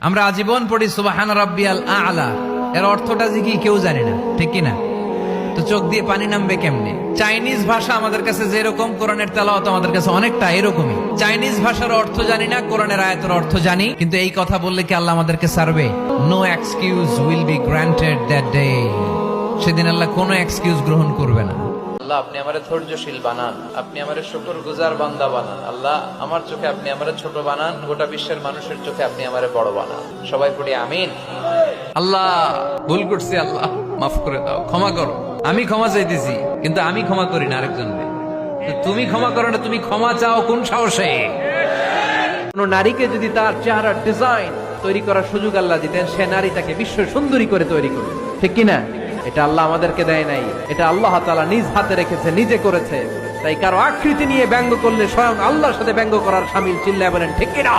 আমরা আজীবন পড়ি সুবহান রাব্বিয়াল আ'লা, এর অর্থটা কি কেউ জানে না, ঠিক কি না? তো চোখ দিয়ে পানি নামবে কেমনে? চাইনিজ ভাষা আমাদের কাছে যেরকম, কোরআনের তেলাওয়াত আমাদের কাছে অনেকটা এরকমই। চাইনিজ ভাষার অর্থ জানি না, কোরআনের আয়াতের অর্থ জানি, কিন্তু এই কথা বললে কি আল্লাহ আমাদেরকে ছাড়বে? No excuse will be granted that day. সেদিন আল্লাহ কোনো এক্সকিউজ গ্রহণ করবে না। আল্লাহ, আপনি আমারে ধৈর্যশীল বানান, আপনি আমারে শুকরগুজার বান্দা বানান। আল্লাহ, আমার চোখে আপনি আমারে ছোট বানান, গোটা বিশ্বের মানুষের চোখে আপনি আমারে বড় বানান। সবাই পড়ি আমিন। আল্লাহ, ভুল করছি, আল্লাহ মাফ করে দাও, ক্ষমা করো। আমি ক্ষমা চাইতেছি, কিন্তু আমি ক্ষমা করি না আরেকজনকে। তুমি ক্ষমা করো না, তুমি ক্ষমা চাও কোন সাহসে? কোন নারীকে যদি তার চেহারার ডিজাইন তৈরি করার সুযোগ আল্লাহ দিতেন, সে নারী তাকে বিশ্ব সুন্দরী করে তৈরি করবে, ঠিক কিনা? এটা আল্লাহ আমাদেরকে দেয় নাই, এটা আল্লাহ তাআলা নিজ হাতে রেখেছে, নিজে করেছে। তাই কারো আকৃতি নিয়ে ব্যঙ্গ করলে স্বয়ং আল্লাহর সাথে ব্যঙ্গ করার শামিল। চিল্লায় বলেন ঠিক কিনা?